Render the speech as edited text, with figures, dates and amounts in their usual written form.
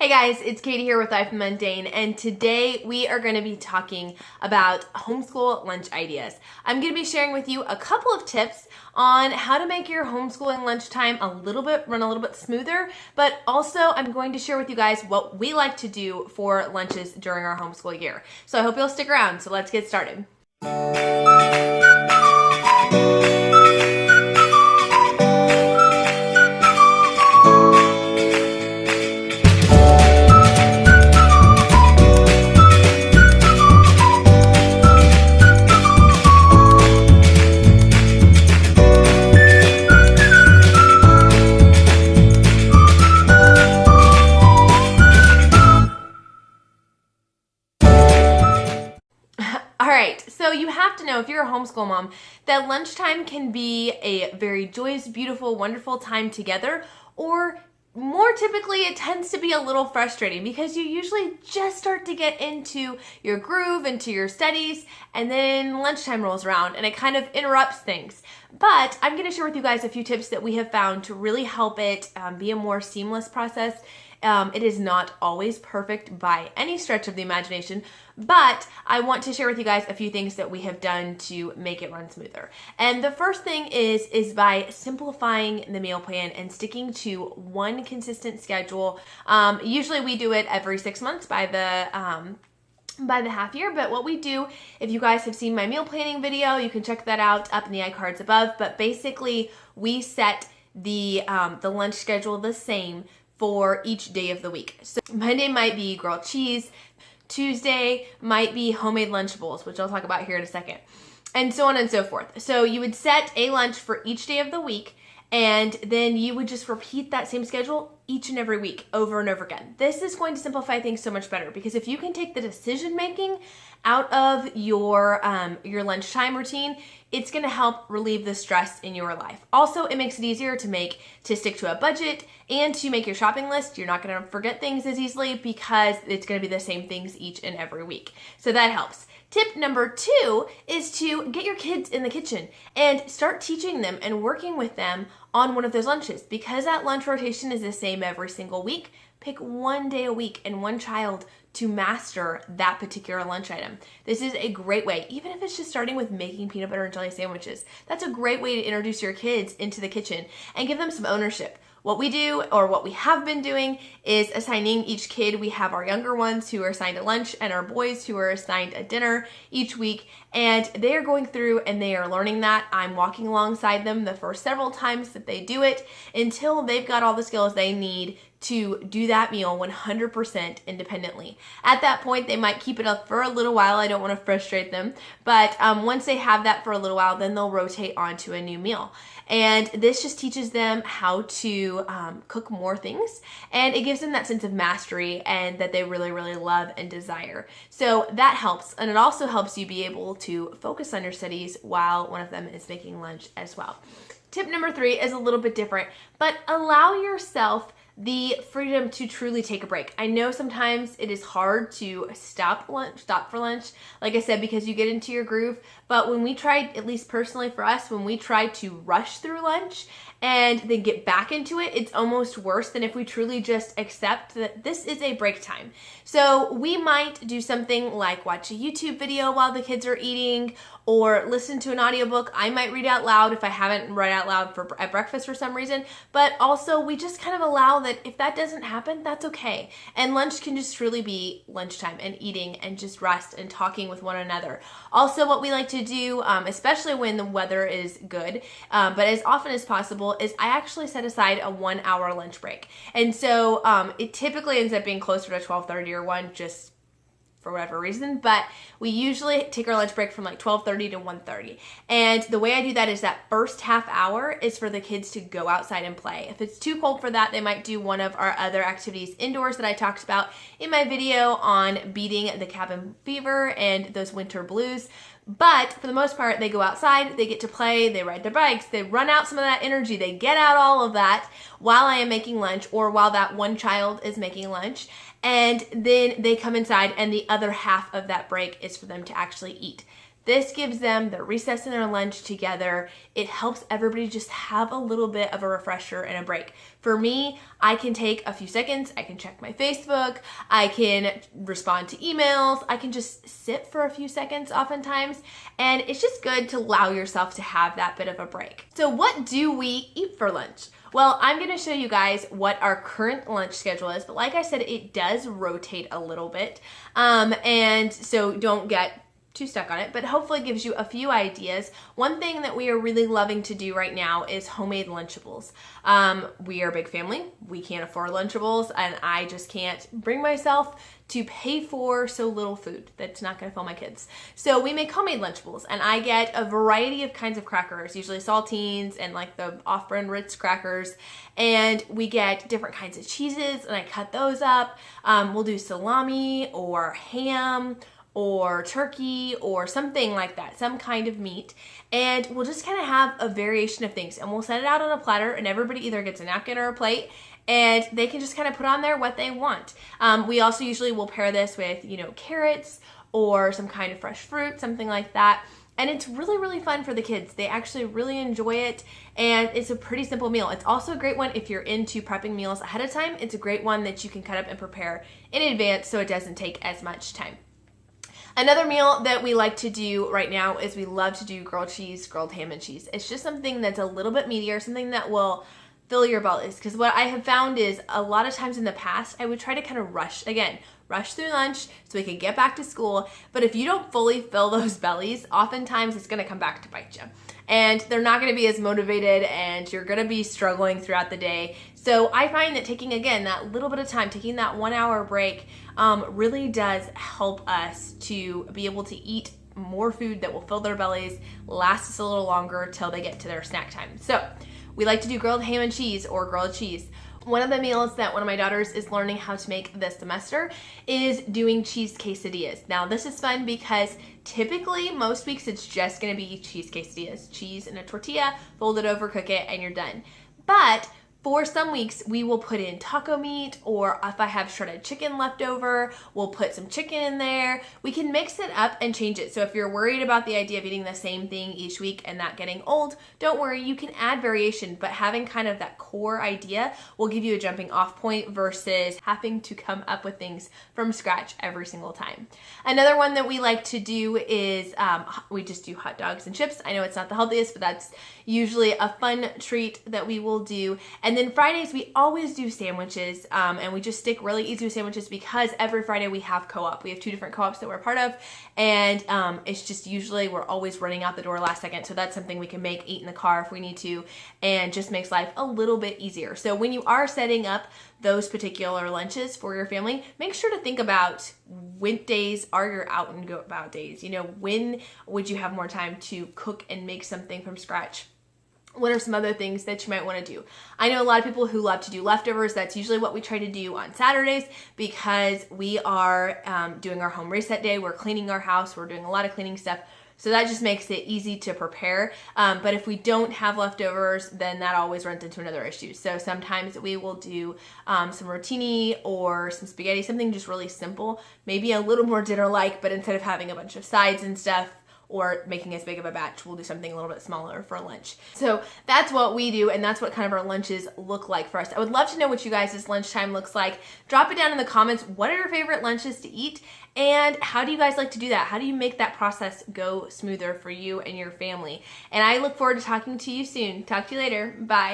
Hey guys, it's Katie here with Mundane, and today we are going to be talking about homeschool lunch ideas. I'm going to be sharing with you a couple of tips on how to make your homeschooling lunchtime run a little bit smoother, but also I'm going to share with you guys what we like to do for lunches during our homeschool year. So I hope you'll stick around, so let's get started. So you have to know, if you're a homeschool mom, that lunchtime can be a very joyous, beautiful, wonderful time together, or more typically it tends to be a little frustrating because you usually just start to get into your groove, into your studies, and then lunchtime rolls around and it kind of interrupts things. But I'm going to share with you guys a few tips that we have found to really help it be a more seamless process. It is not always perfect by any stretch of the imagination, but I want to share with you guys a few things that we have done to make it run smoother. And the first thing is by simplifying the meal plan and sticking to one consistent schedule. Usually we do it every 6 months by the half year, but what we do, if you guys have seen my meal planning video, you can check that out up in the iCards above. But basically we set the lunch schedule the same for each day of the week. So Monday might be grilled cheese, Tuesday might be homemade Lunchables, which I'll talk about here in a second, and so on and so forth. So you would set a lunch for each day of the week, and then you would just repeat that same schedule each and every week over and over again. This is going to simplify things so much better, because if you can take the decision making out of your lunchtime routine, it's going to help relieve the stress in your life. Also, it makes it easier to stick to a budget and to make your shopping list. You're not going to forget things as easily because it's going to be the same things each and every week. So that helps. Tip number 2 is to get your kids in the kitchen and start teaching them and working with them on one of those lunches. Because that lunch rotation is the same every single week, pick one day a week and one child to master that particular lunch item. This is a great way, even if it's just starting with making peanut butter and jelly sandwiches. That's a great way to introduce your kids into the kitchen and give them some ownership. What we do, or what we have been doing, is assigning each kid. We have our younger ones who are assigned a lunch and our boys who are assigned a dinner each week, and they are going through and they are learning that. I'm walking alongside them the first several times that they do it until they've got all the skills they need to do that meal 100% independently. At that point, they might keep it up for a little while. I don't want to frustrate them, but once they have that for a little while, then they'll rotate on to a new meal. And this just teaches them how to cook more things, and it gives them that sense of mastery and that they really, really love and desire. So that helps, and it also helps you be able to focus on your studies while one of them is making lunch as well. Tip number 3 is a little bit different, but allow yourself the freedom to truly take a break. I know sometimes it is hard to stop for lunch, like I said, because you get into your groove. But when we try, at least personally for us, when we try to rush through lunch and then get back into it, it's almost worse than if we truly just accept that this is a break time. So we might do something like watch a YouTube video while the kids are eating, or listen to an audiobook. I might read out loud if I haven't read out loud at breakfast for some reason, but also we just kind of allow that if that doesn't happen, that's okay. And lunch can just truly be lunchtime and eating and just rest and talking with one another. Also, what we like to do, especially when the weather is good, but as often as possible, is I actually set aside a 1-hour lunch break. And so it typically ends up being closer to 12:30 or 1, just for whatever reason, but we usually take our lunch break from like 12:30 to 1:30. And the way I do that is that first half hour is for the kids to go outside and play. If it's too cold for that, they might do one of our other activities indoors that I talked about in my video on beating the cabin fever and those winter blues. But for the most part, they go outside, they get to play, they ride their bikes, they run out some of that energy, they get out all of that while I am making lunch, or while that one child is making lunch. And then they come inside, and the other half of that break is for them to actually eat. This gives them their recess and their lunch together. It helps everybody just have a little bit of a refresher and a break. For me, I can take a few seconds, I can check my Facebook, I can respond to emails, I can just sit for a few seconds oftentimes, and it's just good to allow yourself to have that bit of a break. So what do we eat for lunch? Well, I'm going to show you guys what our current lunch schedule is, but like I said, it does rotate a little bit, and so don't get too stuck on it, but hopefully gives you a few ideas. One thing that we are really loving to do right now is homemade Lunchables. We are a big family. We can't afford Lunchables, and I just can't bring myself to pay for so little food that's not going to fill my kids. So we make homemade Lunchables, and I get a variety of kinds of crackers, usually saltines and like the off-brand Ritz crackers, and we get different kinds of cheeses, and I cut those up. We'll do salami or ham or turkey or something like that, some kind of meat. And we'll just kind of have a variation of things, and we'll set it out on a platter, and everybody either gets a napkin or a plate, and they can just kind of put on there what they want. We also usually will pair this with, carrots or some kind of fresh fruit, something like that. And it's really, really fun for the kids. They actually really enjoy it, and it's a pretty simple meal. It's also a great one if you're into prepping meals ahead of time. It's a great one that you can cut up and prepare in advance so it doesn't take as much time. Another meal that we like to do right now is we love to do grilled cheese, grilled ham and cheese. It's just something that's a little bit meatier, something that will fill your bellies. Because what I have found is a lot of times in the past, I would try to kind of rush through lunch so we could get back to school. But if you don't fully fill those bellies, oftentimes it's going to come back to bite you. And they're not going to be as motivated, and you're going to be struggling throughout the day. So I find that taking, again, that little bit of time, taking that 1 hour break really does help us to be able to eat more food that will fill their bellies, last us a little longer till they get to their snack time. So we like to do grilled ham and cheese or grilled cheese. One of the meals that one of my daughters is learning how to make this semester is doing cheese quesadillas. Now this is fun because typically most weeks it's just going to be cheese quesadillas, cheese in a tortilla, fold it over, cook it, and you're done. But for some weeks, we will put in taco meat, or if I have shredded chicken left over, we'll put some chicken in there. We can mix it up and change it. So if you're worried about the idea of eating the same thing each week and that getting old, don't worry, you can add variation, but having kind of that core idea will give you a jumping off point versus having to come up with things from scratch every single time. Another one that we like to do is we just do hot dogs and chips. I know it's not the healthiest, but that's usually a fun treat that we will do. And then Fridays, we always do sandwiches, and we just stick really easy with sandwiches because every Friday we have co-op. We have 2 different co-ops that we're part of, and it's just usually we're always running out the door last second, so that's something we can make, eat in the car if we need to, and just makes life a little bit easier. So when you are setting up those particular lunches for your family, make sure to think about when days are your out and go about days. When would you have more time to cook and make something from scratch? What are some other things that you might want to do? I know a lot of people who love to do leftovers. That's usually what we try to do on Saturdays because we are doing our home reset day. We're cleaning our house. We're doing a lot of cleaning stuff. So that just makes it easy to prepare. But if we don't have leftovers, then that always runs into another issue. So sometimes we will do some rotini or some spaghetti, something just really simple, maybe a little more dinner-like, but instead of having a bunch of sides and stuff, or making as big of a batch, we'll do something a little bit smaller for lunch. So that's what we do, and that's what kind of our lunches look like for us. I would love to know what you guys' lunchtime looks like. Drop it down in the comments. What are your favorite lunches to eat, and how do you guys like to do that? How do you make that process go smoother for you and your family? And I look forward to talking to you soon. Talk to you later. Bye.